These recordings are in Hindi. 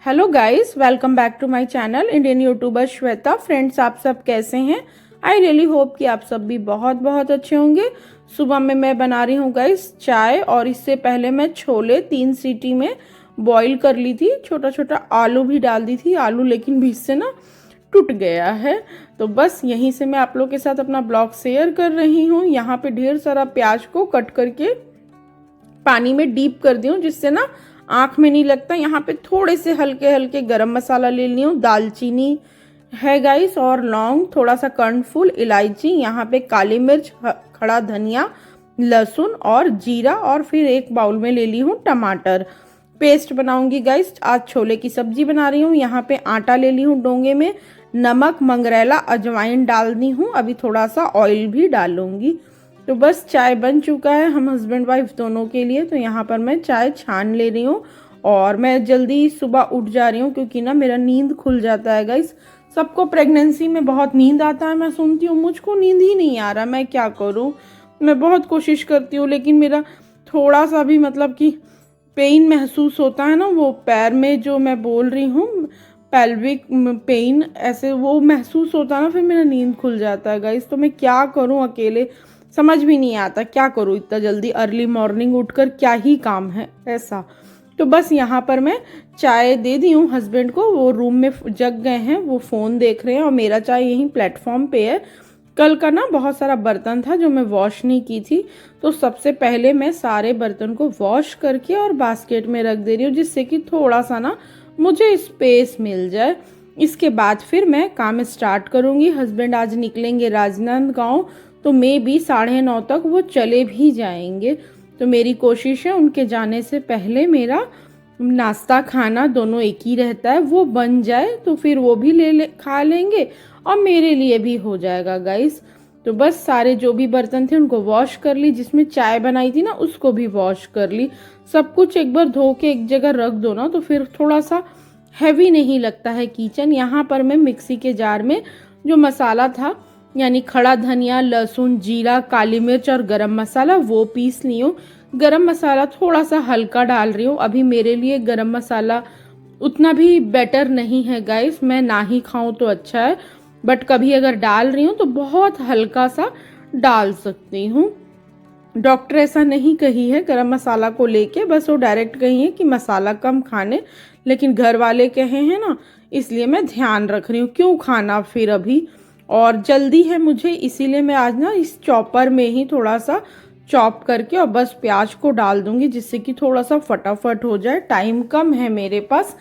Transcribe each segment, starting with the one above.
Hello guys, welcome back to my channel Indian YouTuber Shweta. Friends, आप सब कैसे हैं? आई रियली होप कि आप सब भी बहुत बहुत अच्छे होंगे। सुबह में मैं बना रही हूँ गाइस चाय, और इससे पहले मैं छोले 3 सीटी में बॉईल कर ली थी। छोटा छोटा आलू भी डाल दी थी, आलू लेकिन बीच से ना टूट गया है। तो बस यहीं से मैं आप लोग के साथ अपना ब्लॉग शेयर कर रही हूँ। यहाँ पे ढेर सारा प्याज को कट करके पानी में डीप कर दी हूँ, जिससे ना आँख में नहीं लगता। यहाँ पे थोड़े से हल्के हल्के गरम मसाला ले ली हूँ, दालचीनी है गाइस, और लौंग, थोड़ा सा कर्नफुल, इलायची, यहाँ पे काली मिर्च, खड़ा धनिया, लहसुन और जीरा, और फिर एक बाउल में ले ली हूँ टमाटर। पेस्ट बनाऊंगी गाइस। आज छोले की सब्जी बना रही हूँ। यहाँ पे आटा ले ली हूँ डोंगे में, नमक, मंगरेला, अजवाइन डाल दी हूँ। अभी थोड़ा सा ऑयल भी डालूंगी। तो बस चाय बन चुका है हम हस्बैंड वाइफ दोनों के लिए। तो यहाँ पर मैं चाय छान ले रही हूँ, और मैं जल्दी सुबह उठ जा रही हूँ क्योंकि ना मेरा नींद खुल जाता है गाइस। सबको प्रेगनेंसी में बहुत नींद आता है, मैं सुनती हूँ, मुझको नींद ही नहीं आ रहा। मैं क्या करूँ? मैं बहुत कोशिश करती हूँ, लेकिन मेरा थोड़ा सा भी मतलब कि पेन महसूस होता है ना, वो पैर में जो मैं बोल रही हूँ, पेल्विक पेन, ऐसे वो महसूस होता है ना, फिर मेरा नींद खुल जाता है गाइस। तो मैं क्या करूँ अकेले, समझ भी नहीं आता क्या करूँ। इतना जल्दी अर्ली मॉर्निंग उठकर क्या ही काम है ऐसा। तो बस यहाँ पर मैं चाय दे दी हूँ हस्बैंड को, वो रूम में जग गए हैं, वो फ़ोन देख रहे हैं, और मेरा चाय यहीं प्लेटफॉर्म पे है। कल का ना बहुत सारा बर्तन था जो मैं वॉश नहीं की थी, तो सबसे पहले मैं सारे बर्तन को वॉश करके और बास्केट में रख दे रही हूँ, जिससे कि थोड़ा सा ना मुझे स्पेस मिल जाए। इसके बाद फिर मैं काम स्टार्ट करूँगी। हस्बैंड आज निकलेंगे राजनांदगांव, तो मे बी 9:30 तक वो चले भी जाएंगे। तो मेरी कोशिश है उनके जाने से पहले मेरा नाश्ता खाना दोनों एक ही रहता है, वो बन जाए, तो फिर वो भी खा लेंगे और मेरे लिए भी हो जाएगा गाइस। तो बस सारे जो भी बर्तन थे उनको वॉश कर ली, जिसमें चाय बनाई थी ना उसको भी वॉश कर ली। सब कुछ एक बार धो के एक जगह रख दो ना, तो फिर थोड़ा सा हैवी नहीं लगता है किचन। यहाँ पर मैं मिक्सी के जार में जो मसाला था, यानी खड़ा धनिया, लहसुन, जीरा, काली मिर्च और गरम मसाला, वो पीस ली हूँ। गरम मसाला थोड़ा सा हल्का डाल रही हूँ। अभी मेरे लिए गरम मसाला उतना भी बेटर नहीं है गाइस, मैं ना ही खाऊं तो अच्छा है, बट कभी अगर डाल रही हूँ तो बहुत हल्का सा डाल सकती हूँ। डॉक्टर ऐसा नहीं कही है गरम मसाला को लेके, बस वो डायरेक्ट कही है कि मसाला कम खाने, लेकिन घर वाले कहे हैं ना, इसलिए मैं ध्यान रख रही हूँ। क्यों खाना फिर अभी, और जल्दी है मुझे, इसीलिए मैं आज ना इस चॉपर में ही थोड़ा सा चॉप करके और बस प्याज को डाल दूंगी, जिससे कि थोड़ा सा फटाफट हो जाए। टाइम कम है मेरे पास,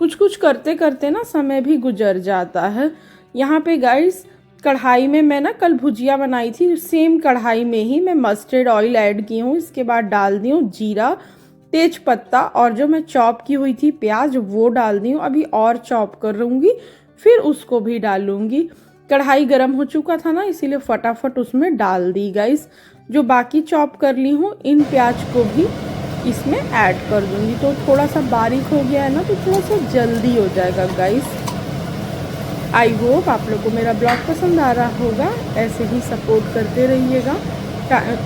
कुछ कुछ करते करते ना समय भी गुजर जाता है। यहाँ पे गाइस कढ़ाई में मैं ना कल भुजिया बनाई थी, सेम कढ़ाई में ही मैं मस्टर्ड ऑयल ऐड की हूँ। इसके बाद डाल दी हूँ जीरा, तेज पत्ता, और जो मैं चॉप की हुई थी प्याज वो डाल दी हूँ। अभी और चॉप कर लूँगी, फिर उसको भी डालूंगी। कढ़ाई गर्म हो चुका था ना, इसीलिए फटाफट उसमें डाल दी गाइस। जो बाकी चॉप कर ली हूँ इन प्याज को भी इसमें ऐड कर दूंगी। तो थोड़ा सा बारीक हो गया है ना, तो थोड़ा सा जल्दी हो जाएगा गाइस। आई होप आप लोग को मेरा ब्लॉग पसंद आ रहा होगा। ऐसे ही सपोर्ट करते रहिएगा।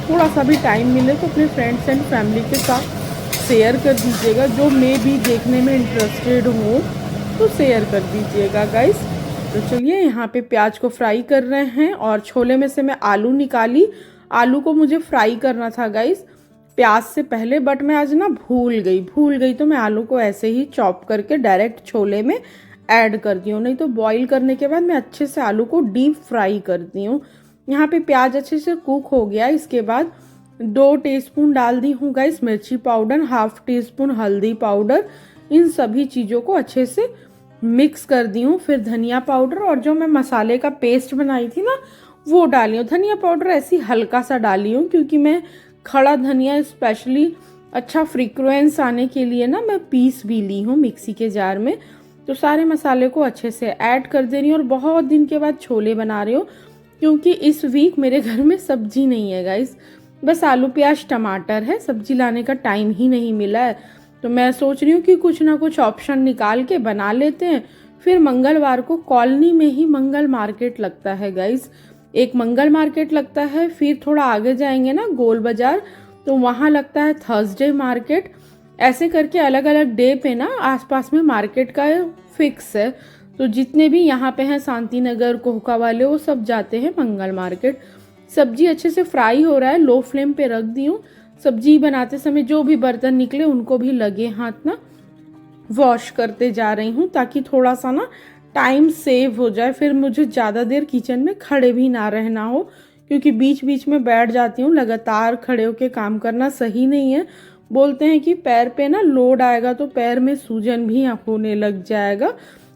थोड़ा सा भी टाइम मिले तो अपने फ्रेंड्स एंड फैमिली के साथ शेयर कर दीजिएगा। जो मैं भी देखने में इंटरेस्टेड हूँ तो शेयर कर दीजिएगा गाइस। तो चलिए, यहाँ पे प्याज को फ्राई कर रहे हैं, और छोले में से मैं आलू निकाली। आलू को मुझे फ्राई करना था गाइस प्याज से पहले, बट मैं आज ना भूल गई, तो मैं आलू को ऐसे ही चॉप करके डायरेक्ट छोले में ऐड करती हूँ। नहीं तो बॉईल करने के बाद मैं अच्छे से आलू को डीप फ्राई करती हूँ। यहाँ पे प्याज अच्छे से कुक हो गया। इसके बाद 2 टीस्पून डाल दी हूँ गाइस मिर्ची पाउडर, 1/2 टीस्पून हल्दी पाउडर। इन सभी चीज़ों को अच्छे से मिक्स कर दी हूँ। फिर धनिया पाउडर, और जो मैं मसाले का पेस्ट बनाई थी ना वो डाली हूँ। धनिया पाउडर ऐसी हल्का सा डाली हूँ, क्योंकि मैं खड़ा धनिया स्पेशली अच्छा फ्रीक्वेंस आने के लिए ना मैं पीस भी ली हूँ मिक्सी के जार में। तो सारे मसाले को अच्छे से ऐड कर दे रही हूँ, और बहुत दिन के बाद छोले बना रही हूँ, क्योंकि इस वीक मेरे घर में सब्जी नहीं है गाइस, बस आलू प्याज टमाटर है। सब्जी लाने का टाइम ही नहीं मिला है। तो मैं सोच रही हूँ कि कुछ ना कुछ ऑप्शन निकाल के बना लेते हैं। फिर मंगलवार को कॉलोनी में ही मंगल मार्केट लगता है गाइस, एक मंगल मार्केट लगता है। फिर थोड़ा आगे जाएंगे ना गोल बाजार, तो वहाँ लगता है थर्सडे मार्केट। ऐसे करके अलग अलग डे पे ना आसपास में मार्केट का फिक्स है। तो जितने भी यहाँ पे हैं शांति नगर कोहका वाले वो सब जाते हैं मंगल मार्केट। सब्जी अच्छे से फ्राई हो रहा है, लो फ्लेम पे रख दी हूँ। सब्जी बनाते समय जो भी बर्तन निकले उनको भी लगे हाथ ना वॉश करते जा रही हूँ, ताकि थोड़ा सा ना टाइम सेव हो जाए, फिर मुझे ज़्यादा देर किचन में खड़े भी ना रहना हो, क्योंकि बीच बीच में बैठ जाती हूँ। लगातार खड़े होके काम करना सही नहीं है। बोलते हैं कि पैर पे ना लोड आएगा तो पैर में सूजन भी होने लग जाएगा,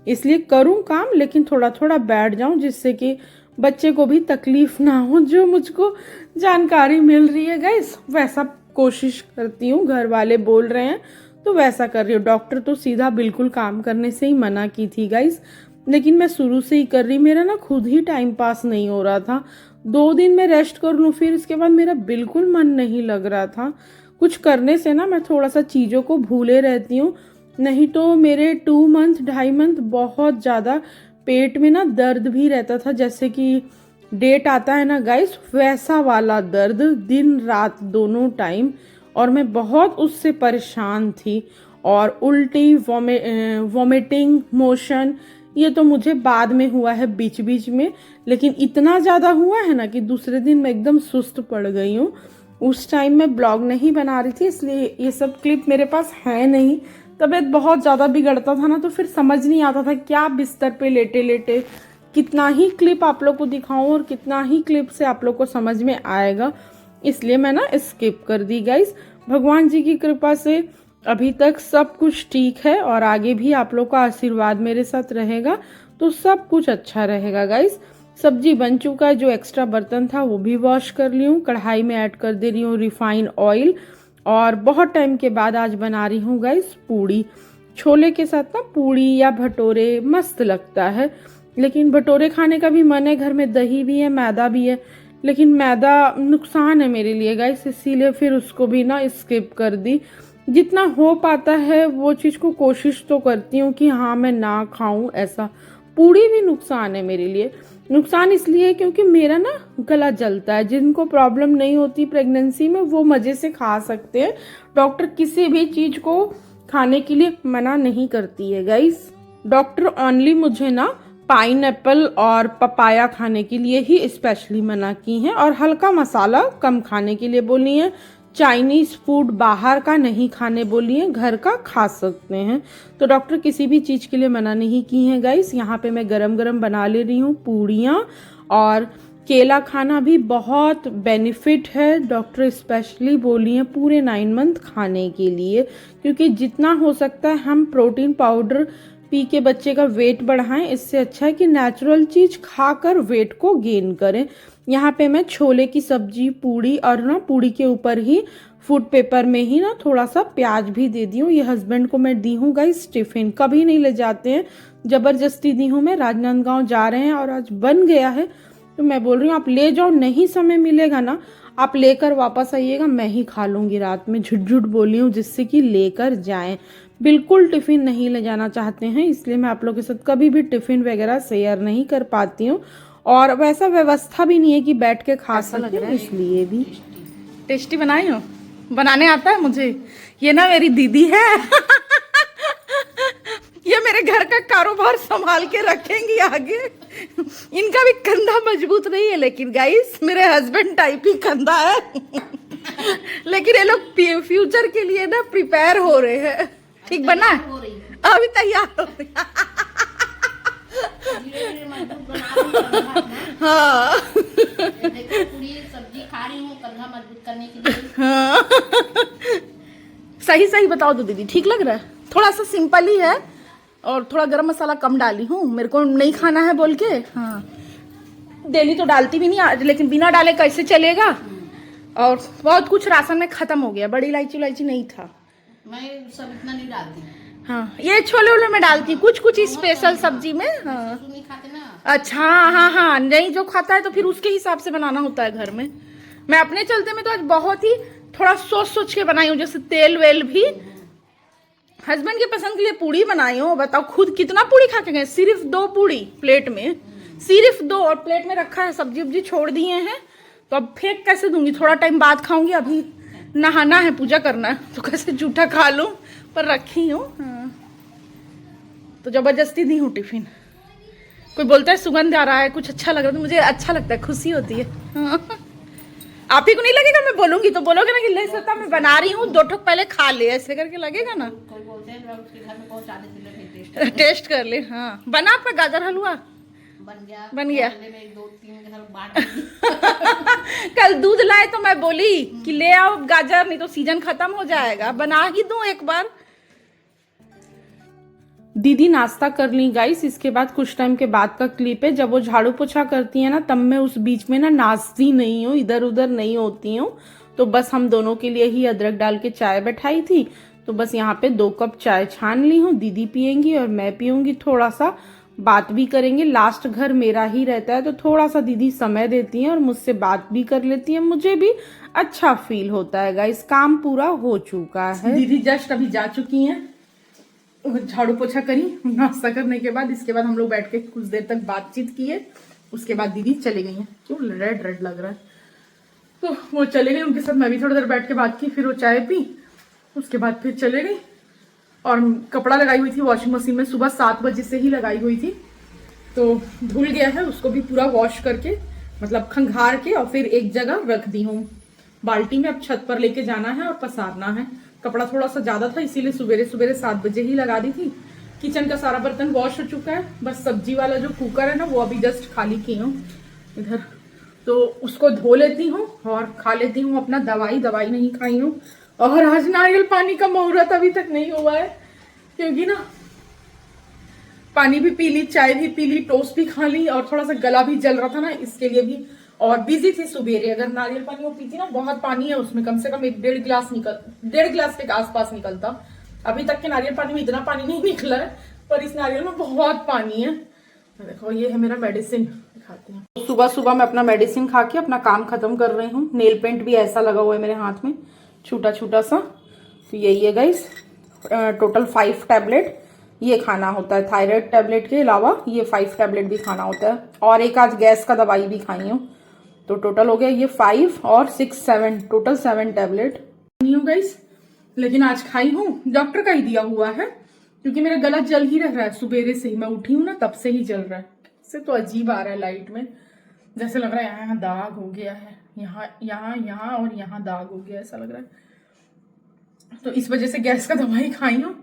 इसलिए करूँ काम लेकिन थोड़ा थोड़ा बैठ जाऊँ, जिससे कि बच्चे को भी तकलीफ ना हो। जो मुझको जानकारी मिल रही है गाइस वैसा कोशिश करती हूँ, घर वाले बोल रहे हैं तो वैसा कर रही हूँ। डॉक्टर तो सीधा बिल्कुल काम करने से ही मना की थी गाइस, लेकिन मैं शुरू से ही कर रही। मेरा ना खुद ही टाइम पास नहीं हो रहा था। 2 दिन मैं रेस्ट कर लूँ फिर इसके बाद मेरा बिल्कुल मन नहीं लग रहा था। कुछ करने से ना मैं थोड़ा सा चीज़ों को भूले रहती हूँ, नहीं तो मेरे 2 मंथ 2.5 मंथ बहुत ज़्यादा पेट में ना दर्द भी रहता था, जैसे कि डेट आता है ना गाइस वैसा वाला दर्द दिन रात दोनों टाइम, और मैं बहुत उससे परेशान थी। और उल्टी वॉमिटिंग मोशन ये तो मुझे बाद में हुआ है बीच बीच में, लेकिन इतना ज़्यादा हुआ है ना कि दूसरे दिन मैं एकदम सुस्त पड़ गई हूँ। उस टाइम मैं ब्लॉग नहीं बना रही थी, इसलिए ये सब क्लिप मेरे पास है नहीं। तबीयत बहुत ज़्यादा बिगड़ता था ना, तो फिर समझ नहीं आता था क्या बिस्तर पे लेटे लेटे कितना ही क्लिप आप लोग को दिखाऊं और कितना ही क्लिप से आप लोग को समझ में आएगा, इसलिए मैं ना स्किप कर दी गाइस। भगवान जी की कृपा से अभी तक सब कुछ ठीक है और आगे भी आप लोग का आशीर्वाद मेरे साथ रहेगा तो सब कुछ अच्छा रहेगा गाइस। सब्जी बन चुका है, जो एक्स्ट्रा बर्तन था वो भी वॉश कर ली हूँ। कढ़ाई में ऐड कर दे रही हूँ रिफाइंड ऑयल, और बहुत टाइम के बाद आज बना रही हूँ गाइस पूड़ी। छोले के साथ ना पूड़ी या भटोरे मस्त लगता है, लेकिन भटोरे खाने का भी मन है। घर में दही भी है, मैदा भी है, लेकिन मैदा नुकसान है मेरे लिए गाइस, इसीलिए फिर उसको भी ना स्किप कर दी। जितना हो पाता है वो चीज़ को कोशिश तो करती हूँ कि हाँ मैं ना खाऊं ऐसा। पूड़ी भी नुकसान है मेरे लिए। नुकसान इसलिए क्योंकि मेरा ना गला जलता है। जिनको प्रॉब्लम नहीं होती प्रेगनेंसी में वो मज़े से खा सकते हैं। डॉक्टर किसी भी चीज़ को खाने के लिए मना नहीं करती है गाइस। डॉक्टर ओनली मुझे ना पाइनएप्पल और पपाया खाने के लिए ही स्पेशली मना की हैं, और हल्का मसाला कम खाने के लिए बोली हैं। चाइनीज़ फूड बाहर का नहीं खाने बोली हैं, घर का खा सकते हैं। तो डॉक्टर किसी भी चीज़ के लिए मना नहीं की हैं गाइस। यहाँ पे मैं गरम गरम बना ले रही हूँ पूड़ियाँ, और केला खाना भी बहुत बेनिफिट है। डॉक्टर स्पेशली बोली हैं पूरे 9 मंथ खाने के लिए, क्योंकि जितना हो सकता है हम प्रोटीन पाउडर पी के बच्चे का वेट बढ़ाएं। इससे अच्छा है कि नेचुरल चीज़ खाकर वेट को गेन करें। यहाँ पे मैं छोले की सब्जी पूड़ी, और ना पूड़ी के ऊपर ही फूड पेपर में ही ना थोड़ा सा प्याज भी दे दी हूँ। ये हस्बैंड को मैं दी हूँ गाइस टिफिन, कभी नहीं ले जाते हैं, ज़बरदस्ती दी हूँ। मैं राजनांदगांव जा रहे हैं और आज बन गया है तो मैं बोल रही हूँ आप ले जाओ, नहीं समय मिलेगा ना आप लेकर वापस आइएगा, मैं ही खा लूँगी रात में। झूठ झूठ बोली हूँ जिससे कि लेकर जाएं। बिल्कुल टिफ़िन नहीं ले जाना चाहते हैं, इसलिए मैं आप लोगों के साथ कभी भी टिफ़िन वगैरह शेयर नहीं कर पाती हूँ, और वैसा व्यवस्था भी नहीं है कि बैठ के खा सकते हैं, इसलिए भी। टेस्टी बनाई हो? बनाने आता है मुझे। ये ना मेरी दीदी है ये मेरे घर का कारोबार संभाल के रखेंगी आगे। इनका भी कंधा मजबूत नहीं है, लेकिन गाइस मेरे हस्बैंड टाइप ही कंधा है लेकिन ये लोग फ्यूचर के लिए ना प्रिपेयर हो रहे हैं। ठीक बना है? अभी तैयार हो रही हाँ सब्जी खा रही हूँ कंधा मजबूत करने के लिए। हाँ सही सही बताओ तो दीदी, ठीक लग रहा है? थोड़ा सा सिंपल ही है और थोड़ा गरम मसाला कम डाली हूँ, मेरे को नहीं खाना है बोल के। हाँ डेली तो डालती भी नहीं आज, लेकिन बिना डाले कैसे चलेगा। और बहुत कुछ राशन में खत्म हो गया, बड़ी इलायची नहीं था। मैं सब इतना नहीं डालती। हाँ ये छोले वोले में डालती कुछ कुछ स्पेशल सब्जी में। हाँ नहीं खाते ना। अच्छा हाँ हाँ नहीं, जो खाता है तो फिर उसके हिसाब से बनाना होता है घर में। मैं अपने चलते में तो आज बहुत ही थोड़ा सोच के बनाई हूँ, जैसे तेल वेल भी। हस्बैंड के पसंद के लिए पूड़ी बनाई हूँ। बताओ खुद कितना पूड़ी खा के गए? सिर्फ 2 पूड़ी प्लेट में, सिर्फ 2, और प्लेट में रखा है, सब्जी वब्जी छोड़ दिए हैं, तो अब फेंक कैसे दूंगी? थोड़ा टाइम बाद खाऊंगी, अभी नहाना है, पूजा करना है, तो कैसे जूठा खा लूं, पर रखी हूँ। हाँ। तो जबरदस्ती दी हूँ टिफिन। कोई बोलता है सुगंध आ रहा है, कुछ अच्छा लग रहा है, तो मुझे अच्छा लगता है, खुशी होती है। हाँ। आप ही को नहीं लगेगा मैं बोलूंगी तो बोलोगे ना कि ले सकता मैं बना रही हूँ, 2 ठोक पहले खा ले, ऐसे करके लगेगा ना। कोई बोलते हैं मैं उसके घर में पहुंचा देती हूँ, टेस्ट कर ले। हाँ, बना आपका गाजर हलवा? बन गया। बन गया। मोहल्ले में 1-2-3 के घर बांट दी। कल दूध लाए तो मैं बोली कि ले आओ गाजर, नहीं तो सीजन खत्म हो जाएगा, बना ही दूं एक बार। दीदी नाश्ता कर ली गाइस। इसके बाद कुछ टाइम के बाद का क्लिप है, जब वो झाड़ू पोछा करती है ना, तब मैं उस बीच में ना नाचती नहीं हूँ, इधर उधर नहीं होती हूँ। तो बस हम दोनों के लिए ही अदरक डाल के चाय बैठाई थी। तो बस यहाँ पे 2 कप चाय छान ली हूँ, दीदी पियेंगी और मैं पीऊंगी, थोड़ा सा बात भी करेंगे। लास्ट घर मेरा ही रहता है, तो थोड़ा सा दीदी समय देती हैं और मुझसे बात भी कर लेती हैं, मुझे भी अच्छा फील होता है गाइस। काम पूरा हो चुका है। दीदी जस्ट अभी जा चुकी हैं, झाड़ू पोछा करी नाश्ता करने के बाद। इसके बाद हम लोग बैठ के कुछ देर तक बातचीत किए, उसके बाद दीदी चली गई हैं। क्यों रेड रेड लग रहा है, तो वो चले गई, उनके साथ मैं भी थोड़ी देर बैठ के बात की, फिर वो चाय पी, उसके बाद फिर चले गई। और कपड़ा लगाई हुई थी वॉशिंग मशीन में, सुबह 7 बजे से ही लगाई हुई थी, तो धुल गया है, उसको भी पूरा वॉश करके मतलब खंगार के और फिर एक जगह रख दी हूँ बाल्टी में। अब छत पर लेके जाना है और पसारना है। कपड़ा थोड़ा सा ज्यादा था, इसीलिए सुबेरे सुबेरे 7 बजे ही लगा दी थी। किचन का सारा बर्तन वॉश हो चुका है, बस सब्जी वाला जो कुकर है ना, वो अभी जस्ट खाली की हूँ इधर, तो उसको धो लेती हूँ और खा लेती हूँ अपना दवाई नहीं खाई हूँ। और आज नारियल पानी का मुहूर्त अभी तक नहीं हुआ है, क्योंकि ना पानी भी पी ली, चाय भी पी ली, टोस्ट भी खा ली, और थोड़ा सा गला भी जल रहा था ना, इसके लिए भी और बिजी थी सुबेरे। अगर नारियल पानी वो पीती ना, बहुत पानी है उसमें, कम से कम 1-1.5 गिलास 1.5 गिलास के आसपास निकलता। अभी तक के नारियल पानी में इतना पानी नहीं निकला है, पर इस नारियल में बहुत पानी है। देखो ये है मेरा मेडिसिन, दिखाती हूँ। सुबह सुबह मैं अपना मेडिसिन खा के अपना काम खत्म कर रही हूँ। नेल पेंट भी ऐसा लगा हुआ है मेरे हाथ में, छोटा छोटा सा। तो यही है गाइस, टोटल 5 टैबलेट ये खाना होता है। थायराइड टैबलेट के अलावा ये 5 टैबलेट भी खाना होता है, और एक आज गैस का दवाई भी खाई हूँ। तो टोटल हो गया ये 5 और 6 7, टोटल 7 टैबलेट नहीं हूँ गाइस, लेकिन आज खाई हूँ। डॉक्टर का ही दिया हुआ है, क्योंकि मेरा गला जल ही रह रहा है सुबेरे से ही, मैं उठी हूँ ना तब से ही जल रहा है। इससे तो अजीब आ रहा है लाइट में, जैसे लग रहा है यहाँ दाग हो गया है, यहाँ और यहाँ दाग हो गया, ऐसा लग रहा है। तो इस वजह से गैस का दवाई खाई हूँ,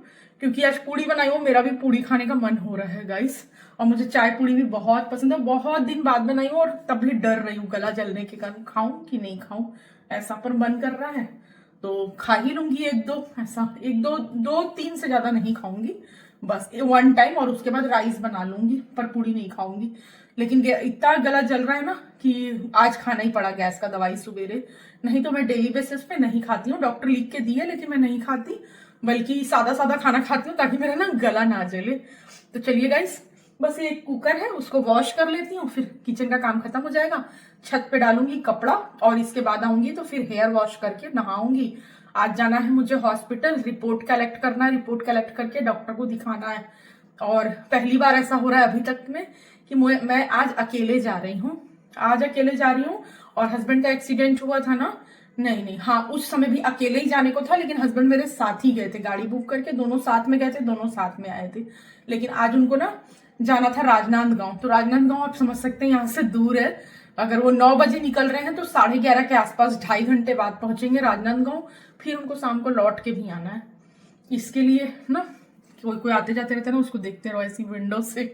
क्योंकि आज पूड़ी बनाई हूँ, मेरा भी पूड़ी खाने का मन हो रहा है गाइस। और मुझे चाय पूड़ी भी बहुत पसंद है, बहुत दिन बाद बनाई हूँ, और तब भी डर रही हूँ गला जलने के कारण, खाऊं कि नहीं खाऊं ऐसा, पर मन कर रहा है तो खा ही लूंगी 1-2, ऐसा 1-2-3 से ज्यादा नहीं खाऊंगी, बस 1 टाइम, और उसके बाद राइस बना लूंगी, पर पूड़ी नहीं खाऊंगी। लेकिन इतना गला जल रहा है ना कि आज खाना ही पड़ा गैस का दवाई सुबेरे, नहीं तो मैं डेली बेसिस पे नहीं खाती हूँ। डॉक्टर लिख के दिए, लेकिन मैं नहीं खाती, बल्कि सादा सादा खाना खाती हूँ, ताकि मेरा ना गला ना जले। तो चलिए गाइस, बस एक कुकर है, उसको वॉश कर लेती हूँ, फिर किचन का काम खत्म हो जाएगा। छत पे डालूंगी कपड़ा, और इसके बाद आऊंगी तो फिर हेयर वॉश करके नहाऊंगी। आज जाना है मुझे हॉस्पिटल, रिपोर्ट कलेक्ट करना है, रिपोर्ट कलेक्ट करके डॉक्टर को दिखाना है। और पहली बार ऐसा हो रहा है अभी तक में कि मैं आज अकेले जा रही हूँ, और हस्बैंड का एक्सीडेंट हुआ था ना, नहीं हाँ, उस समय भी अकेले ही जाने को था, लेकिन हस्बैंड मेरे साथ ही गए थे, गाड़ी बुक करके दोनों साथ में गए थे, दोनों साथ में आए थे। लेकिन आज उनको ना जाना था राजनांदगांव, तो राजनांदगांव आप समझ सकते हैं यहाँ से दूर है। अगर वो 9 बजे निकल रहे हैं तो 11:30 के आसपास 2.5 घंटे बाद पहुंचेंगे राजनांदगांव, फिर उनको शाम को लौट के भी आना है। इसके लिए ना कोई आते जाते रहते ना, उसको देखते रहो ऐसी विंडो से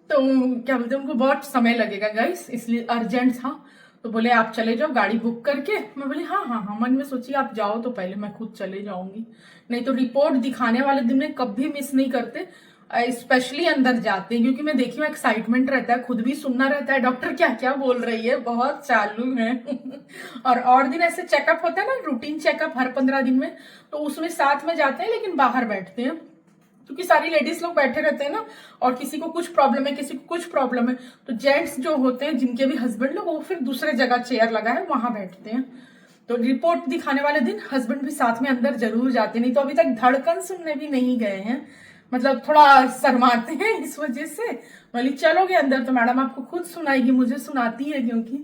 तो क्या बोलते हैं, उनको बहुत समय लगेगा गाइस, इसलिए अर्जेंट था। तो बोले आप चले जाओ गाड़ी बुक करके, मैं बोली हाँ, मन में सोची आप जाओ तो पहले मैं खुद चले जाऊंगी, नहीं तो रिपोर्ट दिखाने वाले दिन में कभी मिस नहीं करते, स्पेशली अंदर जाते हैं, क्योंकि मैं देखी हूँ एक्साइटमेंट रहता है, खुद भी सुनना रहता है डॉक्टर क्या क्या बोल रही है, बहुत चालू है और दिन ऐसे चेकअप होता है ना, रूटीन चेकअप हर 15 दिन में, तो उसमें साथ में जाते हैं, लेकिन बाहर बैठते हैं, क्योंकि सारी लेडीज लोग बैठे रहते हैं ना, और किसी को कुछ प्रॉब्लम है, किसी को कुछ प्रॉब्लम है, तो जेंट्स जो होते हैं जिनके भी हस्बैंड लोग, वो फिर दूसरे जगह चेयर लगा है वहां बैठते हैं। तो रिपोर्ट दिखाने वाले दिन हस्बैंड भी साथ में अंदर जरूर जाते, नहीं तो अभी तक धड़कन सुनने भी नहीं गए हैं, मतलब थोड़ा शर्माते हैं इस वजह से। बोली चलोगे अंदर तो मैडम आपको खुद सुनाएगी, मुझे सुनाती है क्योंकि।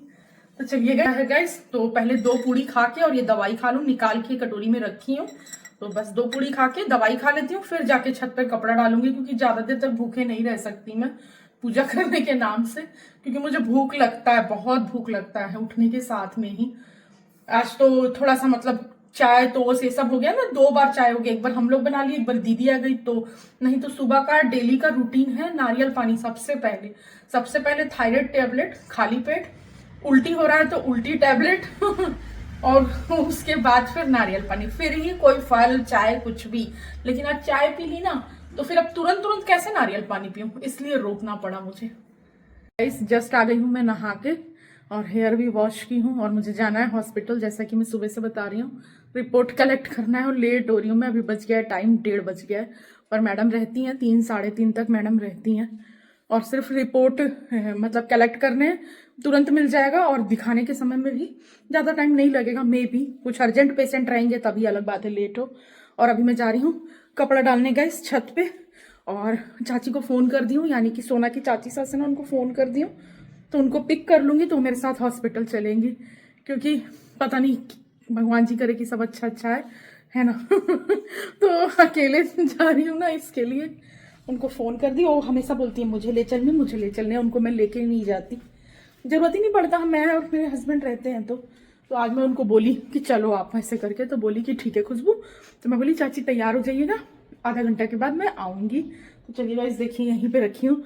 तो चलिए गाइस, तो पहले 2 पूड़ी खा के और ये दवाई खा लूँ, निकाल के कटोरी में रखी हूँ। तो बस 2 पूड़ी खा के दवाई खा लेती हूँ, फिर जाके छत पर कपड़ा डालूंगी, क्योंकि ज्यादा देर तक भूखे नहीं रह सकती मैं पूजा करने के नाम से, क्योंकि मुझे भूख लगता है, बहुत भूख लगता है उठने के साथ में ही। आज तो थोड़ा सा मतलब चाय टोस्ट ये सब हो गया ना, 2 बार चाय हो गया, एक बार हम लोग बना लिए, एक बार दीदी आ गई। तो नहीं तो सुबह का डेली का रूटीन है नारियल पानी। सबसे पहले थायराइड टेबलेट खाली पेट, उल्टी हो रहा है तो उल्टी टेबलेट और उसके बाद फिर नारियल पानी, फिर ही कोई फल चाय कुछ भी। लेकिन आज चाय पी ली ना, तो फिर अब तुरंत कैसे नारियल पानी पीऊं, इसलिए रोकना पड़ा मुझे। जस्ट आ गई हूँ मैं नहा के, और हेयर भी वॉश की हूँ, और मुझे जाना है हॉस्पिटल, जैसा कि मैं सुबह से बता रही हूँ। रिपोर्ट कलेक्ट करना है और लेट हो रही हूँ मैं, अभी बज गया है टाइम, 1:30 बज गया है। पर मैडम रहती हैं 3 साढ़े 3 तक मैडम रहती हैं, और सिर्फ रिपोर्ट मतलब कलेक्ट करने तुरंत मिल जाएगा, और दिखाने के समय में भी ज़्यादा टाइम नहीं लगेगा। मे बी कुछ अर्जेंट पेशेंट रहेंगे तभी अलग बात है लेट हो। और अभी मैं जा रही हूँ कपड़ा डालने गैस छत पे, और चाची को फ़ोन कर दी हूँ, यानी कि सोना की चाची सास है ना, उनको फ़ोन कर दी हूँ, तो उनको पिक कर लूँगी, तो मेरे साथ हॉस्पिटल चलेंगी, क्योंकि पता नहीं, भगवान जी करे कि सब अच्छा है ना तो अकेले जा रही हूँ ना, इसके लिए उनको फ़ोन कर दी। वो हमेशा बोलती है मुझे ले चलने, उनको मैं लेके ही नहीं जाती, जरूरत ही नहीं पड़ता, मैं और मेरे हस्बैंड रहते हैं। तो आज मैं उनको बोली कि चलो आप ऐसे करके, तो बोली कि ठीक है खुशबू। तो मैं बोली चाची तैयार हो जाइएगा, आधा घंटा के बाद मैं आऊँगी। तो चलिए गाइस देखिए, यहीं पे रखी हूँ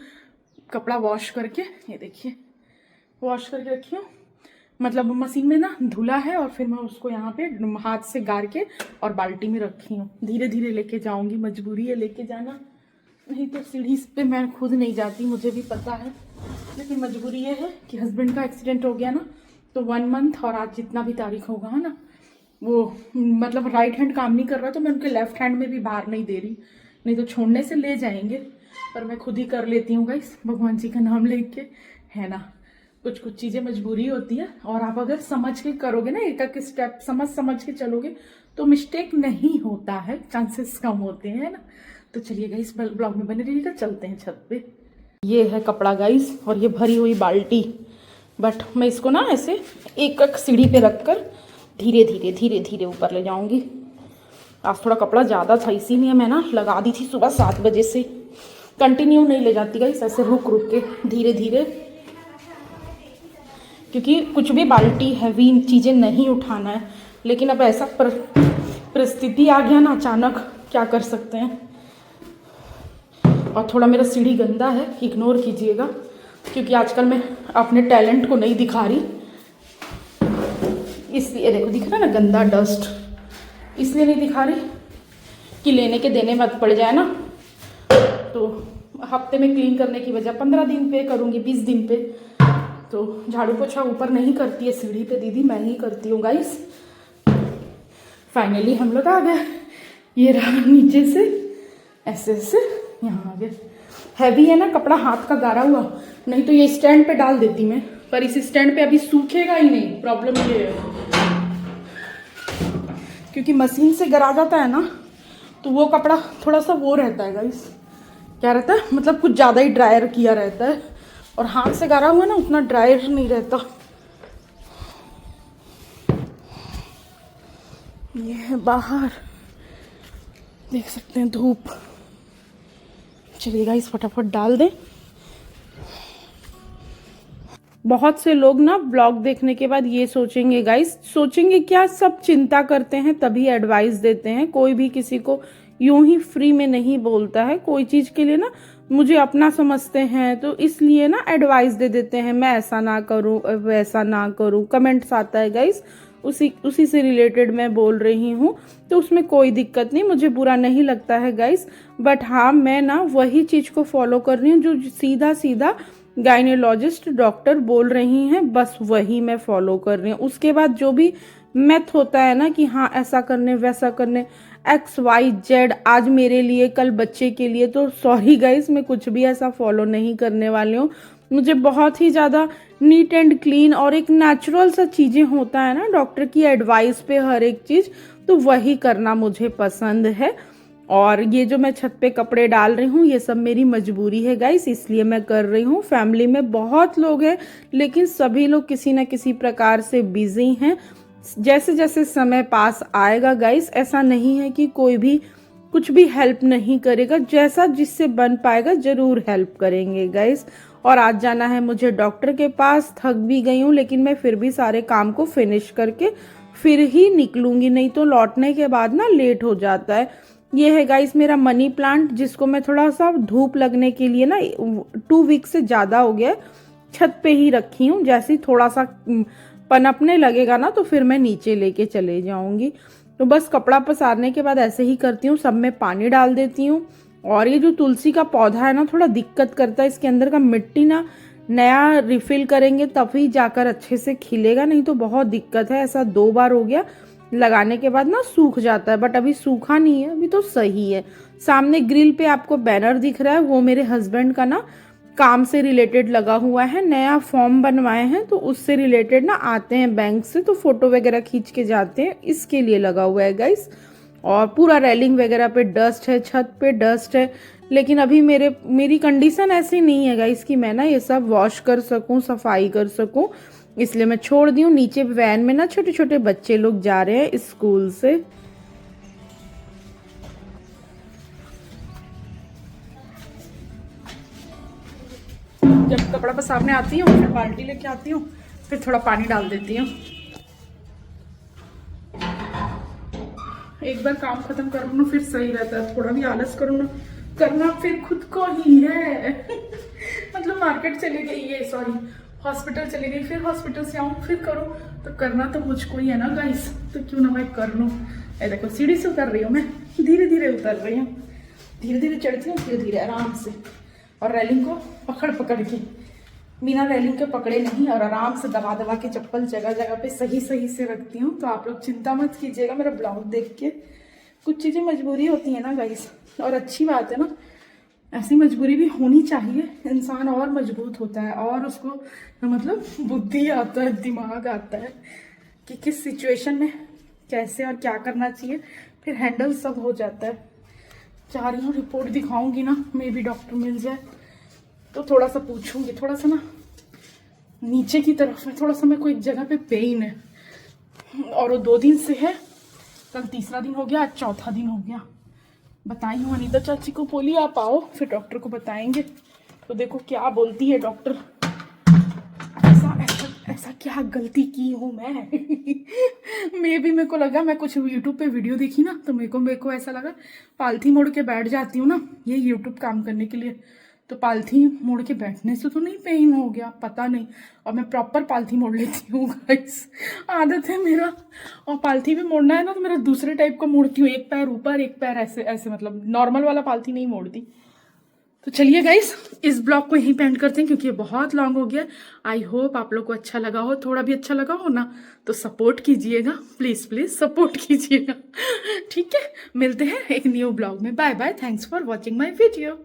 कपड़ा वॉश करके, ये देखिए वॉश करके रखी हूँ, मतलब मशीन में ना धुला है, और फिर मैं उसको यहाँ पे हाथ से गाड़ के और बाल्टी में रखी हूँ। धीरे धीरे लेके जाऊँगी, मजबूरी है लेके जाना, नहीं तो सीढ़ी पे मैं खुद नहीं जाती, मुझे भी पता है। लेकिन मजबूरी ये है कि हस्बैंड का एक्सीडेंट हो गया ना, तो 1 मंथ, और आज जितना भी तारीख होगा है ना, वो मतलब राइट हैंड काम नहीं कर रहा, तो मैं उनके लेफ्ट हैंड में भी भार नहीं दे रही, नहीं तो छोड़ने से ले जाएंगे, पर मैं खुद ही कर लेती हूँ गाइस, भगवान जी का नाम लेके, है ना। कुछ चीज़ें मजबूरी होती है, और आप अगर समझ के करोगे ना, एक एक स्टेप समझ के चलोगे, तो मिस्टेक नहीं होता है, चांसेस कम होते हैं ना। तो चलिए गाइस ब्लॉग में बने रहिएगा, चलते हैं छत पे। ये है कपड़ा गाइस, और ये भरी हुई बाल्टी, बट मैं इसको ना ऐसे एक सीढ़ी पे रखकर धीरे धीरे ऊपर ले जाऊंगी। आज थोड़ा कपड़ा ज़्यादा था, इसीलिए मैं ना लगा दी थी सुबह 7 बजे से, कंटिन्यू नहीं ले जाती गाइस, ऐसे रुक के धीरे धीरे, क्योंकि कुछ भी बाल्टी हैवी चीज़ें नहीं उठाना है। लेकिन अब ऐसा परिस्थिति आ गया ना अचानक, क्या कर सकते हैं। और थोड़ा मेरा सीढ़ी गंदा है, इग्नोर कीजिएगा, क्योंकि आजकल मैं अपने टैलेंट को नहीं दिखा रही, इसलिए देखो दिख रहा है ना गंदा डस्ट, इसलिए नहीं दिखा रही कि लेने के देने मत पड़ जाए ना। तो हफ्ते में क्लीन करने की वजह 15 दिन पे करूँगी, 20 दिन पे। तो झाड़ू पोछा ऊपर नहीं करती है सीढ़ी पे दीदी, मैं ही करती हूँ गाइस। फाइनली हम लोग आ गए, ये रहा नीचे से ऐसे यहाँ आ गए। हैवी है ना कपड़ा, हाथ का गारा हुआ, नहीं तो ये स्टैंड पे डाल देती मैं, पर इस स्टैंड पे अभी सूखेगा ही नहीं। प्रॉब्लम ये है क्योंकि मशीन से गरा जाता है ना, तो वो कपड़ा थोड़ा सा वो रहता है गाइस, क्या रहता है, मतलब कुछ ज़्यादा ही ड्रायर किया रहता है, और हाथ से गारा हुआ ना उतना ड्रायर नहीं रहता। ये है बाहर, देख सकते हैं धूप। चलिए गाइस फटाफट डाल दें। बहुत से लोग ना ब्लॉग देखने के बाद ये सोचेंगे गाइस, सोचेंगे क्या सब चिंता करते हैं तभी एडवाइस देते हैं, कोई भी किसी को यूं ही फ्री में नहीं बोलता है, कोई चीज के लिए ना मुझे अपना समझते हैं, तो इसलिए ना एडवाइस दे देते हैं, मैं ऐसा ना करूं वैसा ना करूं। कमेंट्स आता है गाइस, उसी से रिलेटेड मैं बोल रही हूँ, तो उसमें कोई दिक्कत नहीं, मुझे बुरा नहीं लगता है गाइस। बट हाँ, मैं ना वही चीज़ को फॉलो कर रही हूँ जो सीधा सीधा गायनोलॉजिस्ट डॉक्टर बोल रही हैं, बस वही मैं फॉलो कर रही हूँ। उसके बाद जो भी मैथ होता है ना कि हाँ ऐसा करने वैसा करने, XYZ, आज मेरे लिए कल बच्चे के लिए, तो सॉरी गाइस, मैं कुछ भी ऐसा फॉलो नहीं करने वाली हूँ। मुझे बहुत ही ज़्यादा नीट एंड क्लीन और एक नेचुरल सा चीज़ें होता है ना, डॉक्टर की एडवाइस पे हर एक चीज़, तो वही करना मुझे पसंद है। और ये जो मैं छत पे कपड़े डाल रही हूँ ये सब मेरी मजबूरी है गाइस, इसलिए मैं कर रही हूँ। फैमिली में बहुत लोग हैं लेकिन सभी लोग किसी न किसी प्रकार से बिजी हैं। जैसे जैसे समय पास आएगा गाइस, ऐसा नहीं है कि कोई भी कुछ भी हेल्प नहीं करेगा, जैसा जिससे बन पाएगा जरूर हेल्प करेंगे गाइस। और आज जाना है मुझे डॉक्टर के पास, थक भी गई हूँ लेकिन मैं फिर भी सारे काम को फिनिश करके फिर ही निकलूंगी, नहीं तो लौटने के बाद ना लेट हो जाता है। ये है गाइस मेरा मनी प्लांट, जिसको मैं थोड़ा सा धूप लगने के लिए ना 2 वीक से ज़्यादा हो गया छत पे ही रखी हूँ। जैसे ही थोड़ा सा पनपने लगेगा ना तो फिर मैं नीचे लेके चले जाऊंगी। तो बस कपड़ा पसारने के बाद ऐसे ही करती हूँ, सब में पानी डाल देती हूँ। और ये जो तुलसी का पौधा है ना थोड़ा दिक्कत करता है, इसके अंदर का मिट्टी ना नया रिफिल करेंगे तभी जाकर अच्छे से खिलेगा, नहीं तो बहुत दिक्कत है। ऐसा 2 बार हो गया, लगाने के बाद ना सूख जाता है, बट अभी सूखा नहीं है, अभी तो सही है। सामने ग्रिल पे आपको बैनर दिख रहा है, वो मेरे हस्बैंड का ना काम से रिलेटेड लगा हुआ है। नया फॉर्म बनवाए हैं तो उससे रिलेटेड ना आते हैं बैंक से, तो फोटो वगैरह खींच के जाते हैं, इसके लिए लगा हुआ है गाइस। और पूरा रेलिंग वगैरह पे डस्ट है, छत पे डस्ट है, लेकिन अभी मेरी कंडीशन ऐसी नहीं है गाइस कि मैं ना ये सब वॉश कर सकूं, सफाई कर सकूं, इसलिए मैं छोड़ दी हूँ। नीचे वैन में ना छोटे छोटे बच्चे लोग जा रहे हैं स्कूल से। जब कपड़ा पसारने आती हूँ फिर बाल्टी लेके आती हूँ, फिर थोड़ा पानी डाल देती हूँ। एक बार काम खत्म कर लूँ ना फिर सही रहता है, थोड़ा भी आलस करूँ ना करना फिर खुद को ही है। मतलब मार्केट चले गई है, सॉरी हॉस्पिटल चली गई, फिर हॉस्पिटल से आऊँ फिर करूँ, तो करना तो मुझको ही है ना गाइस, तो क्यों ना मैं कर लूँ। ये देखो सीढ़ी से उतर रही हूँ मैं, धीरे धीरे उतर रही हूँ, धीरे धीरे चढ़ती हूँ, धीरे धीरे आराम से, और रेलिंग को पकड़ पकड़ के, बिना रेलिंग के पकड़े नहीं, और आराम से दबा दबा के चप्पल जगह जगह पे सही सही से रखती हूँ। तो आप लोग चिंता मत कीजिएगा मेरा ब्लॉग देख के, कुछ चीज़ें मजबूरी होती है ना गाइस, और अच्छी बात है ना, ऐसी मजबूरी भी होनी चाहिए, इंसान और मजबूत होता है, और उसको मतलब बुद्धि आता है, दिमाग आता है कि किस सिचुएशन में कैसे और क्या करना चाहिए, फिर हैंडल सब हो जाता है। चाह रही हूँ रिपोर्ट दिखाऊंगी ना, मे बी डॉक्टर मिल जाए तो थोड़ा सा पूछूंगी, थोड़ा सा ना नीचे की तरफ में थोड़ा सा मेरे को एक जगह पे पेन है, और वो 2 दिन से है, कल 3रा दिन हो गया, आज 4था दिन हो गया। बताई हूँ अनीता चाची को, बोली आप आओ फिर डॉक्टर को बताएंगे, तो देखो क्या बोलती है डॉक्टर। ऐसा क्या गलती की हूँ मैं। मे भी मेरे को लगा, मैं कुछ यूट्यूब पे वीडियो देखी ना, तो मेरे को ऐसा लगा पालथी मोड़ के बैठ जाती हूँ ना ये यूट्यूब काम करने के लिए, तो पालथी मोड़ के बैठने से तो नहीं पेन हो गया, पता नहीं। और मैं प्रॉपर पालथी मोड़ लेती हूँ गाइस, आदत है मेरा। और पालथी भी मोड़ना है ना तो मेरा दूसरे टाइप का मोड़ती हूँ, एक पैर ऊपर एक पैर ऐसे ऐसे, मतलब नॉर्मल वाला पालथी नहीं मोड़ती। तो चलिए गाइस इस ब्लॉग को यहीं पे एंड करते हैं, क्योंकि ये बहुत लॉन्ग हो गया। आई होप आप लोग को अच्छा लगा हो, थोड़ा भी अच्छा लगा हो ना तो सपोर्ट कीजिएगा, प्लीज प्लीज सपोर्ट कीजिएगा। ठीक है, मिलते हैं एक न्यू ब्लॉग में, bye bye, thanks for watching my video.